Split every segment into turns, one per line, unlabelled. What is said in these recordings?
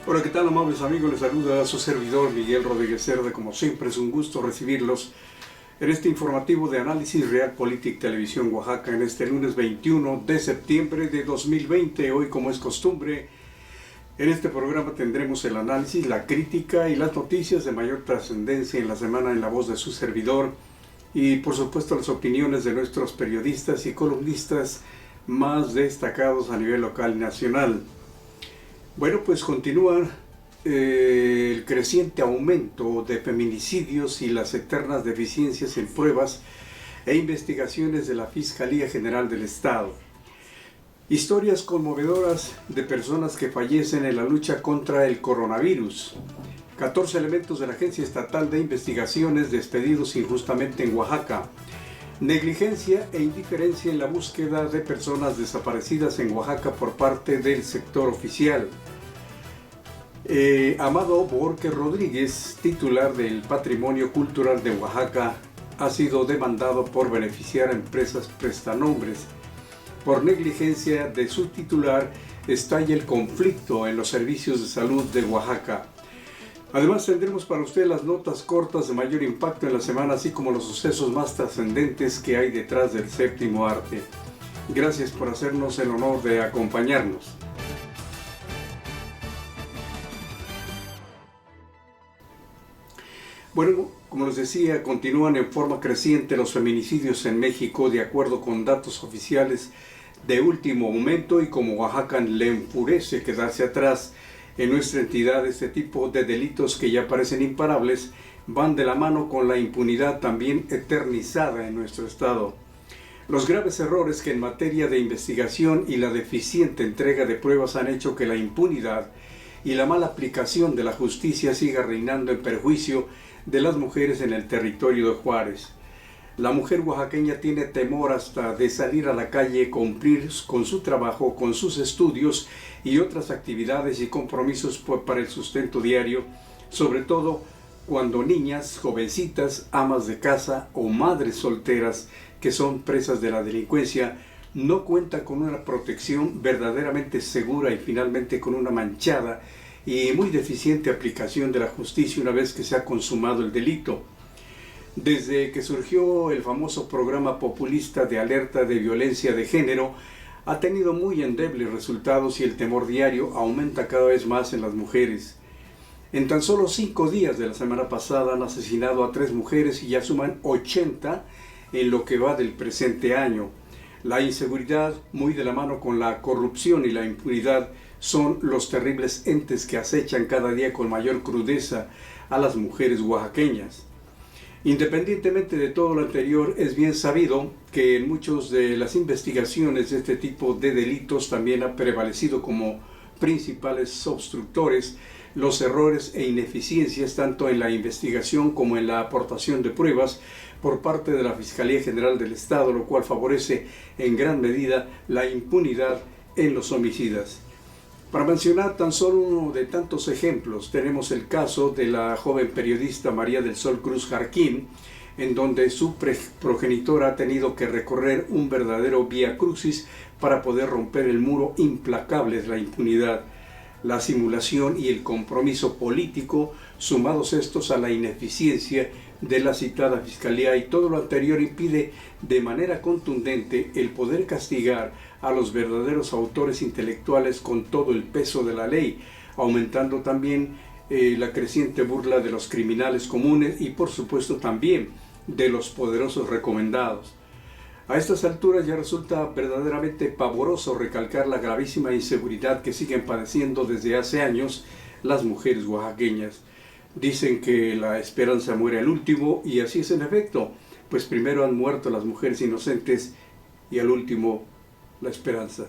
Hola, ¿qué tal, amables amigos? Les saluda a su servidor Miguel Rodríguez Cerda. Como siempre, es un gusto recibirlos en este informativo de Análisis Realpolitik Televisión Oaxaca en este lunes 21 de septiembre de 2020. Hoy, como es costumbre, en este programa tendremos el análisis, la crítica y las noticias de mayor trascendencia en la semana en la voz de su servidor y, por supuesto, las opiniones de nuestros periodistas y columnistas más destacados a nivel local y nacional. Bueno, pues continúa el creciente aumento de feminicidios y las eternas deficiencias en pruebas e investigaciones de la Fiscalía General del Estado. Historias conmovedoras de personas que fallecen en la lucha contra el coronavirus. 14 elementos de la Agencia Estatal de Investigaciones despedidos injustamente en Oaxaca. Negligencia e indiferencia en la búsqueda de personas desaparecidas en Oaxaca por parte del sector oficial. Amado Borges Rodríguez, titular del Patrimonio Cultural de Oaxaca, ha sido demandado por beneficiar a empresas prestanombres. Por negligencia de su titular, estalla el conflicto en los servicios de salud de Oaxaca. Además, tendremos para usted las notas cortas de mayor impacto en la semana, así como los sucesos más trascendentes que hay detrás del séptimo arte. Gracias por hacernos el honor de acompañarnos. Bueno, como les decía, continúan en forma creciente los feminicidios en México, de acuerdo con datos oficiales de último momento, y como Oaxaca le enfurece quedarse atrás en nuestra entidad, este tipo de delitos que ya parecen imparables van de la mano con la impunidad también eternizada en nuestro estado. Los graves errores que en materia de investigación y la deficiente entrega de pruebas han hecho que la impunidad y la mala aplicación de la justicia siga reinando en perjuicio de las mujeres en el territorio de Juárez. La mujer oaxaqueña tiene temor hasta de salir a la calle, cumplir con su trabajo, con sus estudios y otras actividades y compromisos para el sustento diario, sobre todo cuando niñas, jovencitas, amas de casa o madres solteras que son presas de la delincuencia no cuentan con una protección verdaderamente segura y finalmente con una manchada y muy deficiente aplicación de la justicia una vez que se ha consumado el delito. Desde que surgió el famoso programa populista de alerta de violencia de género, ha tenido muy endebles resultados y el temor diario aumenta cada vez más en las mujeres. En tan solo 5 días de la semana pasada han asesinado a 3 mujeres y ya suman 80 en lo que va del presente año. La inseguridad, muy de la mano con la corrupción y la impunidad, son los terribles entes que acechan cada día con mayor crudeza a las mujeres oaxaqueñas. Independientemente de todo lo anterior, es bien sabido que en muchas de las investigaciones de este tipo de delitos también ha prevalecido como principales obstructores los errores e ineficiencias tanto en la investigación como en la aportación de pruebas por parte de la Fiscalía General del Estado, lo cual favorece en gran medida la impunidad en los homicidas. Para mencionar tan solo uno de tantos ejemplos, tenemos el caso de la joven periodista María del Sol Cruz Jarquín, en donde su progenitora ha tenido que recorrer un verdadero vía crucis para poder romper el muro implacable de la impunidad. La simulación y el compromiso político, sumados estos a la ineficiencia de la citada Fiscalía y todo lo anterior, impide de manera contundente el poder castigar a los verdaderos autores intelectuales con todo el peso de la ley, aumentando también la creciente burla de los criminales comunes y por supuesto también de los poderosos recomendados. A estas alturas ya resulta verdaderamente pavoroso recalcar la gravísima inseguridad que siguen padeciendo desde hace años las mujeres oaxaqueñas. Dicen que la esperanza muere al último y así es en efecto, pues primero han muerto las mujeres inocentes y al último la esperanza.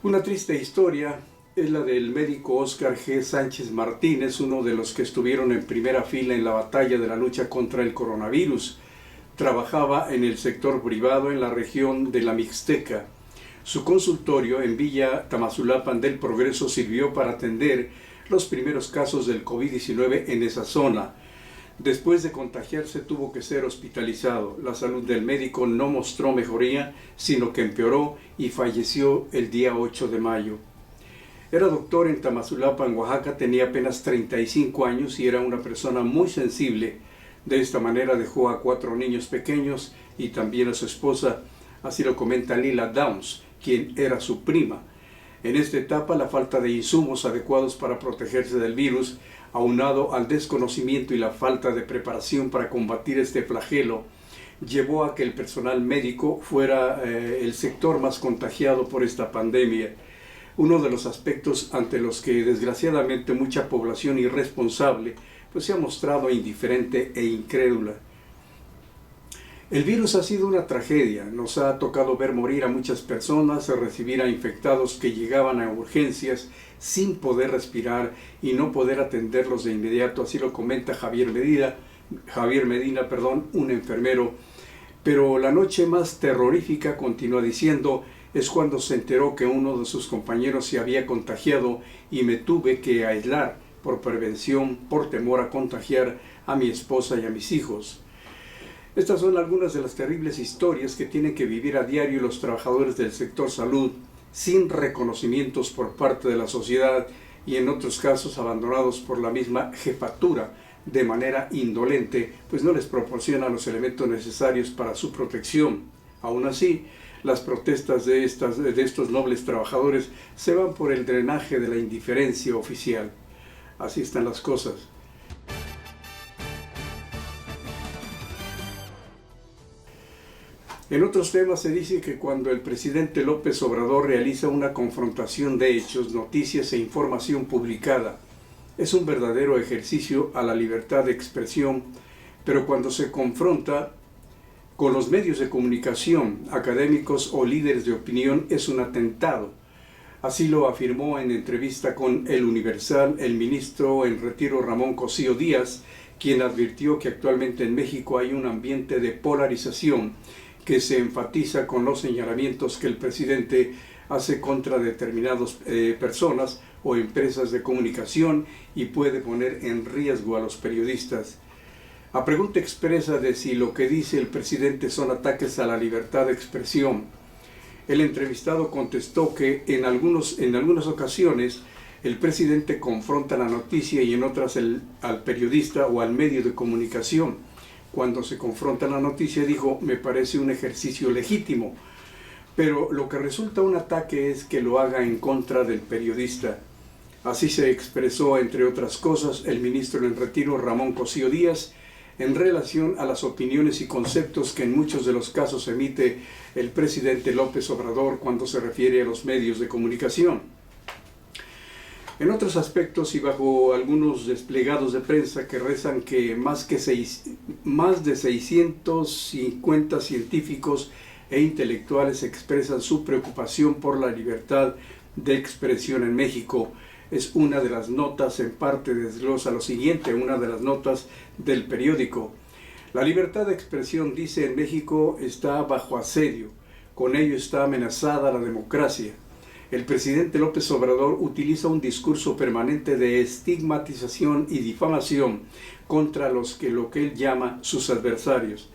Una triste historia es la del médico Óscar G. Sánchez Martínez, uno de los que estuvieron en primera fila en la batalla de la lucha contra el coronavirus. Trabajaba en el sector privado en la región de la Mixteca. Su consultorio en Villa Tamazulapan del Progreso sirvió para atender los primeros casos del COVID-19 en esa zona. Después de contagiarse tuvo que ser hospitalizado. La salud del médico no mostró mejoría, sino que empeoró y falleció el día 8 de mayo. Era doctor en Tamazulapa, en Oaxaca, tenía apenas 35 años y era una persona muy sensible. De esta manera dejó a 4 niños pequeños y también a su esposa, así lo comenta Lila Downs, quien era su prima. En esta etapa, la falta de insumos adecuados para protegerse del virus, aunado al desconocimiento y la falta de preparación para combatir este flagelo, llevó a que el personal médico fuera el sector más contagiado por esta pandemia. Uno de los aspectos ante los que desgraciadamente mucha población irresponsable pues se ha mostrado indiferente e incrédula. El virus ha sido una tragedia, nos ha tocado ver morir a muchas personas, recibir a infectados que llegaban a urgencias sin poder respirar y no poder atenderlos de inmediato, así lo comenta Javier Medina, un enfermero. Pero la noche más terrorífica, continúa diciendo, es cuando se enteró que uno de sus compañeros se había contagiado y me tuve que aislar por prevención, por temor a contagiar a mi esposa y a mis hijos. Estas son algunas de las terribles historias que tienen que vivir a diario los trabajadores del sector salud, sin reconocimientos por parte de la sociedad y en otros casos abandonados por la misma jefatura de manera indolente, pues no les proporciona los elementos necesarios para su protección. Aún así, las protestas de estos nobles trabajadores se van por el drenaje de la indiferencia oficial. Así están las cosas. En otros temas se dice que cuando el presidente López Obrador realiza una confrontación de hechos, noticias e información publicada, es un verdadero ejercicio a la libertad de expresión, pero cuando se confronta con los medios de comunicación, académicos o líderes de opinión, es un atentado. Así lo afirmó en entrevista con El Universal el ministro en retiro Ramón Cosío Díaz, quien advirtió que actualmente en México hay un ambiente de polarización que se enfatiza con los señalamientos que el presidente hace contra determinadas personas o empresas de comunicación y puede poner en riesgo a los periodistas. A pregunta expresa de si lo que dice el presidente son ataques a la libertad de expresión, el entrevistado contestó que en algunas ocasiones el presidente confronta la noticia y en otras al periodista o al medio de comunicación. Cuando se confronta la noticia, dijo, me parece un ejercicio legítimo, pero lo que resulta un ataque es que lo haga en contra del periodista. Así se expresó, entre otras cosas, el ministro en retiro Ramón Cosío Díaz en relación a las opiniones y conceptos que en muchos de los casos emite el presidente López Obrador cuando se refiere a los medios de comunicación. En otros aspectos y bajo algunos desplegados de prensa que rezan que más de 650 científicos e intelectuales expresan su preocupación por la libertad de expresión en México, es una de las notas, en parte desglosa lo siguiente, una de las notas del periódico. La libertad de expresión, dice, en México está bajo asedio, con ello está amenazada la democracia. El presidente López Obrador utiliza un discurso permanente de estigmatización y difamación contra lo que él llama sus adversarios.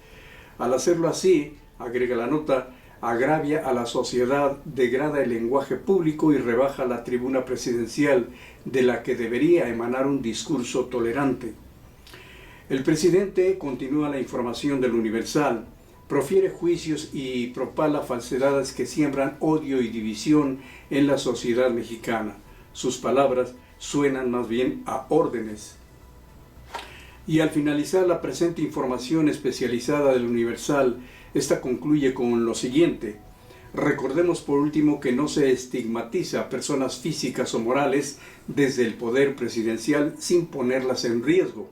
Al hacerlo así, agrega la nota, agravia a la sociedad, degrada el lenguaje público y rebaja la tribuna presidencial, de la que debería emanar un discurso tolerante. El presidente, continúa la información del Universal, profiere juicios y propala falsedades que siembran odio y división en la sociedad mexicana. Sus palabras suenan más bien a órdenes. Y al finalizar la presente información especializada del Universal, esta concluye con lo siguiente. Recordemos por último que no se estigmatiza a personas físicas o morales desde el poder presidencial sin ponerlas en riesgo.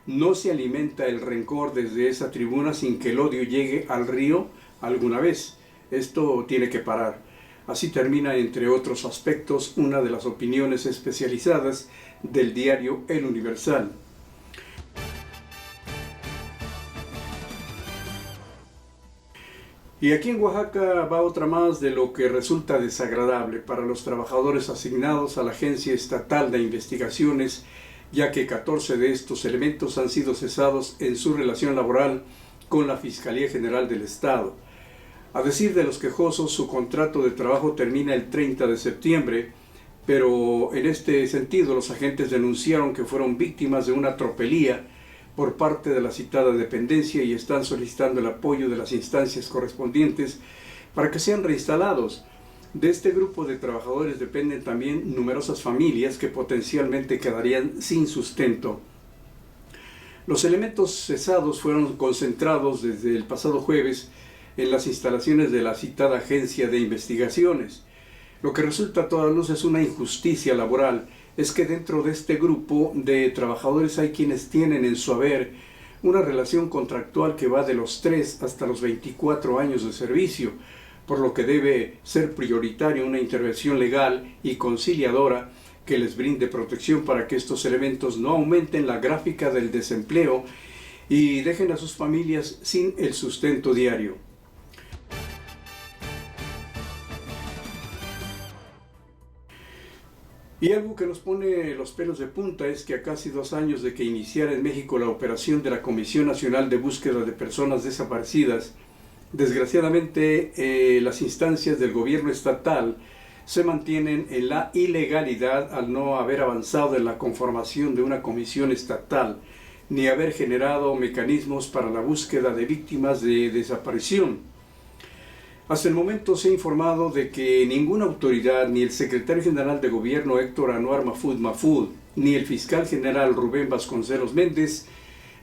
No se alimenta el rencor desde esa tribuna sin que el odio llegue al río alguna vez. Esto tiene que parar. Así termina, entre otros aspectos, una de las opiniones especializadas del diario El Universal. Y aquí en Oaxaca va otra más de lo que resulta desagradable para los trabajadores asignados a la Agencia Estatal de Investigaciones ya que 14 de estos elementos han sido cesados en su relación laboral con la Fiscalía General del Estado. A decir de los quejosos, su contrato de trabajo termina el 30 de septiembre, pero en este sentido los agentes denunciaron que fueron víctimas de una tropelía por parte de la citada dependencia y están solicitando el apoyo de las instancias correspondientes para que sean reinstalados. De este grupo de trabajadores dependen también numerosas familias que potencialmente quedarían sin sustento. Los elementos cesados fueron concentrados desde el pasado jueves en las instalaciones de la citada agencia de investigaciones. Lo que resulta a toda luz es una injusticia laboral, es que dentro de este grupo de trabajadores hay quienes tienen en su haber una relación contractual que va de los 3 hasta los 24 años de servicio, por lo que debe ser prioritaria una intervención legal y conciliadora que les brinde protección para que estos elementos no aumenten la gráfica del desempleo y dejen a sus familias sin el sustento diario. Y algo que nos pone los pelos de punta es que a casi 2 años de que iniciara en México la operación de la Comisión Nacional de Búsqueda de Personas Desaparecidas, desgraciadamente las instancias del gobierno estatal se mantienen en la ilegalidad al no haber avanzado en la conformación de una comisión estatal, ni haber generado mecanismos para la búsqueda de víctimas de desaparición. Hasta el momento se ha informado de que ninguna autoridad, ni el secretario general de gobierno Héctor Anuar Mahfoud, ni el fiscal general Rubén Vasconcelos Méndez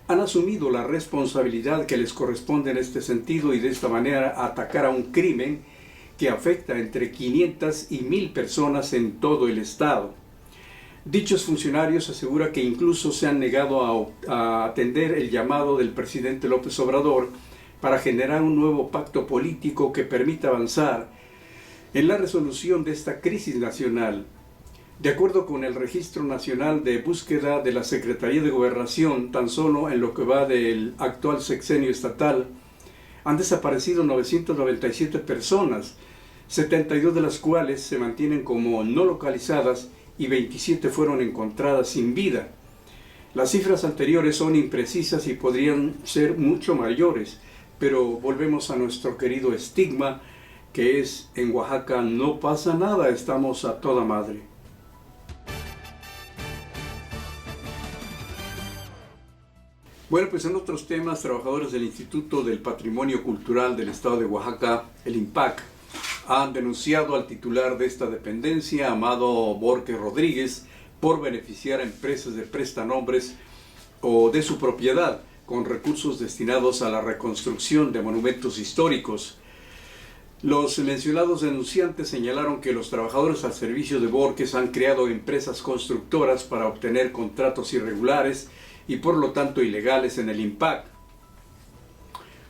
han asumido la responsabilidad que les corresponde en este sentido y de esta manera atacar a un crimen que afecta entre 500 y 1000 personas en todo el estado. Dichos funcionarios aseguran que incluso se han negado a atender el llamado del presidente López Obrador para generar un nuevo pacto político que permita avanzar en la resolución de esta crisis nacional. De acuerdo con el Registro Nacional de Búsqueda de la Secretaría de Gobernación, tan solo en lo que va del actual sexenio estatal, han desaparecido 997 personas, 72 de las cuales se mantienen como no localizadas y 27 fueron encontradas sin vida. Las cifras anteriores son imprecisas y podrían ser mucho mayores, pero volvemos a nuestro querido estigma, que es: en Oaxaca no pasa nada, estamos a toda madre. Bueno, pues en otros temas, trabajadores del Instituto del Patrimonio Cultural del Estado de Oaxaca, el INPAC, han denunciado al titular de esta dependencia, Amado Borges Rodríguez, por beneficiar a empresas de prestanombres o de su propiedad con recursos destinados a la reconstrucción de monumentos históricos. Los mencionados denunciantes señalaron que los trabajadores al servicio de Borges han creado empresas constructoras para obtener contratos irregulares y por lo tanto ilegales en el INPAC.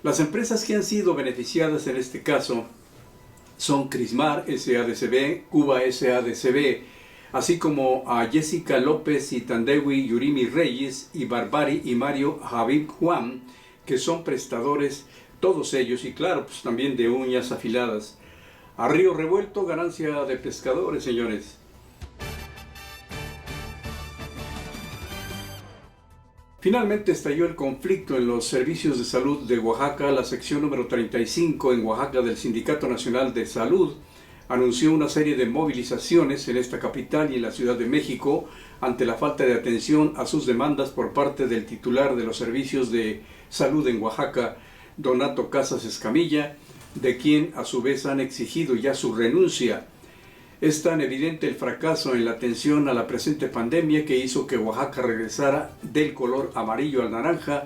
Las empresas que han sido beneficiadas en este caso son Crismar S.A.D.C.B., Cuba S.A.D.C.B., así como a Jessica López y Tandewi Yurimi Reyes y Barbari y Mario Habib Juan, que son prestadores, todos ellos, y claro, pues también de uñas afiladas. A río revuelto, ganancia de pescadores, señores. Finalmente estalló el conflicto en los servicios de salud de Oaxaca. La sección número 35 en Oaxaca del Sindicato Nacional de Salud anunció una serie de movilizaciones en esta capital y en la Ciudad de México ante la falta de atención a sus demandas por parte del titular de los servicios de salud en Oaxaca, Donato Casas Escamilla, de quien a su vez han exigido ya su renuncia. Es tan evidente el fracaso en la atención a la presente pandemia que hizo que Oaxaca regresara del color amarillo al naranja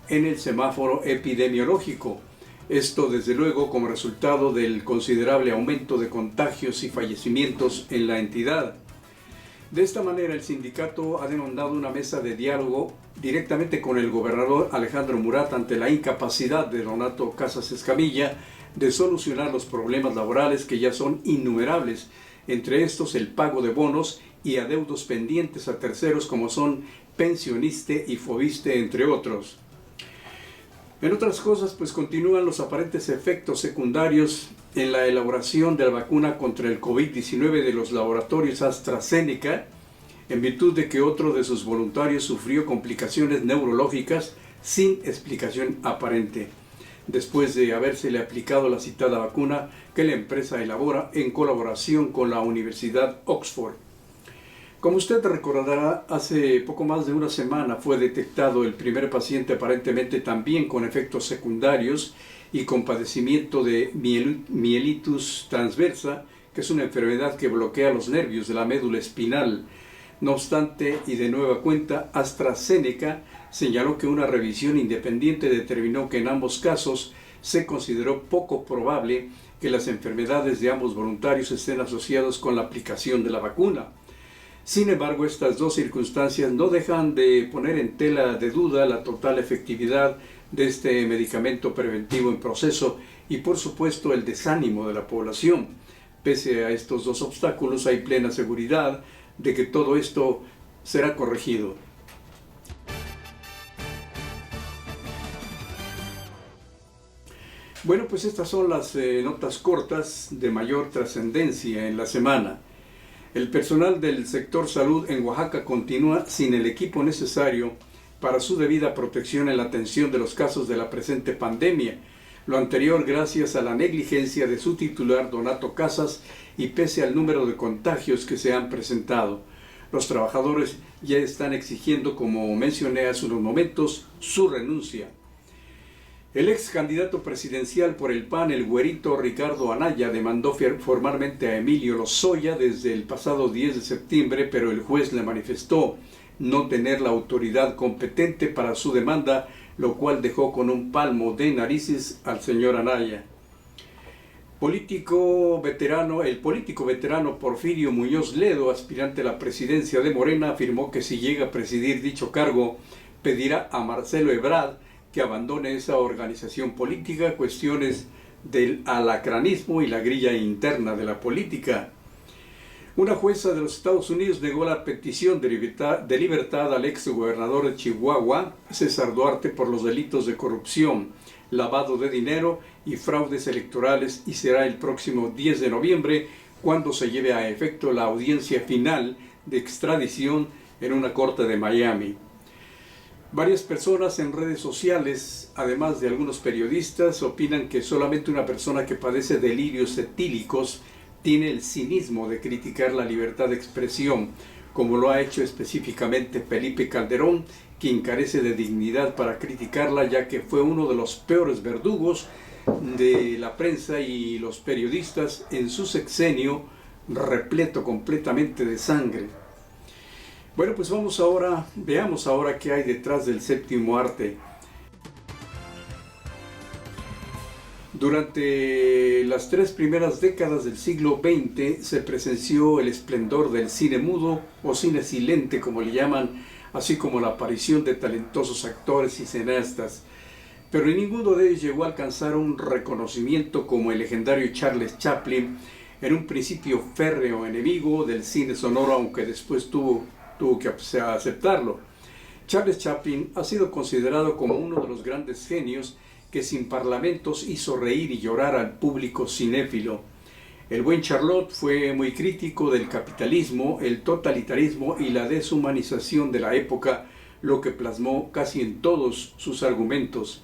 en el semáforo epidemiológico. Esto desde luego como resultado del considerable aumento de contagios y fallecimientos en la entidad. De esta manera el sindicato ha demandado una mesa de diálogo directamente con el gobernador Alejandro Murat ante la incapacidad de Donato Casas Escamilla de solucionar los problemas laborales que ya son innumerables, entre estos el pago de bonos y adeudos pendientes a terceros como son Pensioniste y Fobiste, entre otros. En otras cosas, pues continúan los aparentes efectos secundarios en la elaboración de la vacuna contra el COVID-19 de los laboratorios AstraZeneca. en virtud de que otro de sus voluntarios sufrió complicaciones neurológicas sin explicación aparente, después de habérsele aplicado la citada vacuna que la empresa elabora en colaboración con la Universidad Oxford. Como usted recordará, hace poco más de una semana fue detectado el primer paciente aparentemente también con efectos secundarios y con padecimiento de mielitis transversa, que es una enfermedad que bloquea los nervios de la médula espinal. No obstante, y de nueva cuenta, AstraZeneca señaló que una revisión independiente determinó que en ambos casos se consideró poco probable que las enfermedades de ambos voluntarios estén asociadas con la aplicación de la vacuna. Sin embargo, estas dos circunstancias no dejan de poner en tela de duda la total efectividad de este medicamento preventivo en proceso y, por supuesto, el desánimo de la población. Pese a estos dos obstáculos, hay plena seguridad de que todo esto será corregido. Bueno, pues estas son las notas cortas de mayor trascendencia en la semana. El personal del sector salud en Oaxaca continúa sin el equipo necesario para su debida protección en la atención de los casos de la presente pandemia. Lo anterior gracias a la negligencia de su titular, Donato Casas, y pese al número de contagios que se han presentado. Los trabajadores ya están exigiendo, como mencioné hace unos momentos, su renuncia. El ex candidato presidencial por el PAN, el güerito Ricardo Anaya, demandó formalmente a Emilio Lozoya desde el pasado 10 de septiembre, pero el juez le manifestó no tener la autoridad competente para su demanda, lo cual dejó con un palmo de narices al señor Anaya. El político veterano Porfirio Muñoz Ledo, aspirante a la presidencia de Morena, afirmó que si llega a presidir dicho cargo, pedirá a Marcelo Ebrard que abandone esa organización política, cuestiones del alacranismo y la grilla interna de la política. Una jueza de los Estados Unidos negó la petición de libertad al ex gobernador de Chihuahua, César Duarte, por los delitos de corrupción, lavado de dinero y fraudes electorales, y será el próximo 10 de noviembre cuando se lleve a efecto la audiencia final de extradición en una corte de Miami. Varias personas en redes sociales, además de algunos periodistas, opinan que solamente una persona que padece delirios etílicos tiene el cinismo de criticar la libertad de expresión, como lo ha hecho específicamente Felipe Calderón, quien carece de dignidad para criticarla, ya que fue uno de los peores verdugos de la prensa y los periodistas en su sexenio, repleto completamente de sangre. Bueno, pues veamos ahora qué hay detrás del séptimo arte. Durante las 3 primeras décadas del siglo XX se presenció el esplendor del cine mudo o cine silente, como le llaman, así como la aparición de talentosos actores y cineastas. Pero ninguno de ellos llegó a alcanzar un reconocimiento como el legendario Charles Chaplin, en un principio férreo enemigo del cine sonoro, aunque después tuvo que aceptarlo. Charles Chaplin ha sido considerado como uno de los grandes genios que sin parlamentos hizo reír y llorar al público cinéfilo. El buen Charlot fue muy crítico del capitalismo, el totalitarismo y la deshumanización de la época, lo que plasmó casi en todos sus argumentos.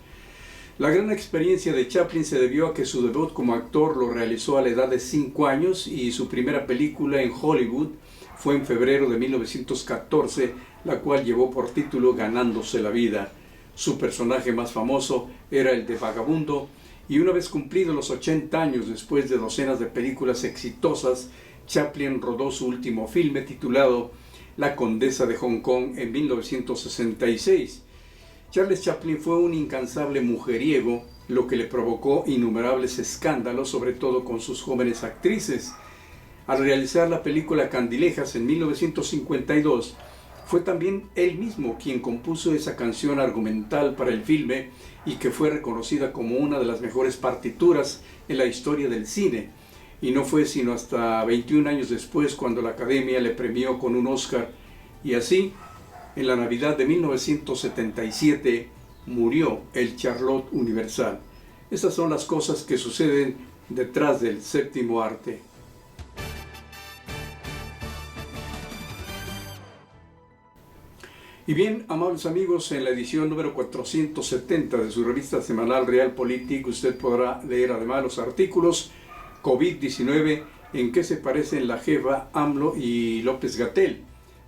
La gran experiencia de Chaplin se debió a que su debut como actor lo realizó a la edad de 5 años y su primera película en Hollywood fue en febrero de 1914, la cual llevó por título Ganándose la vida. Su personaje más famoso era el de Vagabundo, y una vez cumplidos los 80 años después de docenas de películas exitosas, Chaplin rodó su último filme titulado La Condesa de Hong Kong en 1966. Charles Chaplin fue un incansable mujeriego, lo que le provocó innumerables escándalos, sobre todo con sus jóvenes actrices. Al realizar la película Candilejas en 1952, fue también él mismo quien compuso esa canción argumental para el filme y que fue reconocida como una de las mejores partituras en la historia del cine. Y no fue sino hasta 21 años después cuando la Academia le premió con un Oscar. Y así, en la Navidad de 1977, murió el Charlot universal. Estas son las cosas que suceden detrás del séptimo arte. Y bien, amables amigos, en la edición número 470 de su revista semanal Realpolitik, usted podrá leer además los artículos COVID-19, en qué se parecen la jefa AMLO y López-Gatell,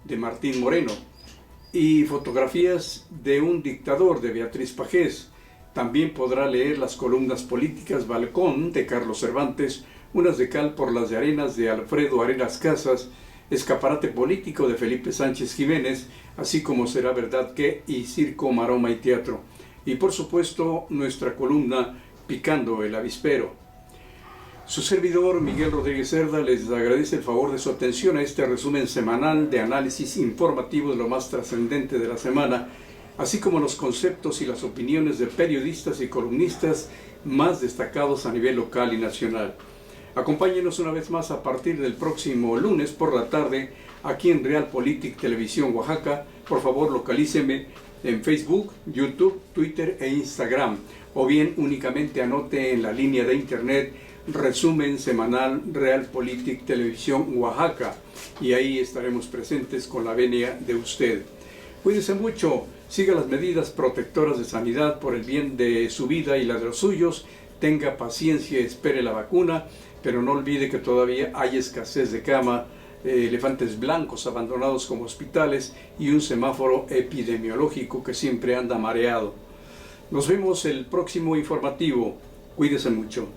de Martín Moreno, y fotografías de un dictador, de Beatriz Pajés. También podrá leer las columnas políticas Balcón, de Carlos Cervantes, Unas de cal por las de arenas, de Alfredo Arenas Casas, Escaparate político, de Felipe Sánchez Jiménez, así como Será verdad que, y Circo, Maroma y Teatro. Y por supuesto, nuestra columna Picando el avispero. Su servidor, Miguel Rodríguez Cerda, les agradece el favor de su atención a este resumen semanal de análisis informativo de lo más trascendente de la semana, así como los conceptos y las opiniones de periodistas y columnistas más destacados a nivel local y nacional. Acompáñenos una vez más a partir del próximo lunes por la tarde aquí en Realpolitik Televisión Oaxaca. Por favor, localíceme en Facebook, YouTube, Twitter e Instagram, o bien únicamente anote en la línea de internet resumen semanal Realpolitik Televisión Oaxaca, y ahí estaremos presentes con la venia de usted. Cuídese mucho, siga las medidas protectoras de sanidad por el bien de su vida y la de los suyos, tenga paciencia, espere la vacuna, pero no olvide que todavía hay escasez de cama, elefantes blancos abandonados como hospitales y un semáforo epidemiológico que siempre anda mareado. Nos vemos el próximo informativo. Cuídese mucho.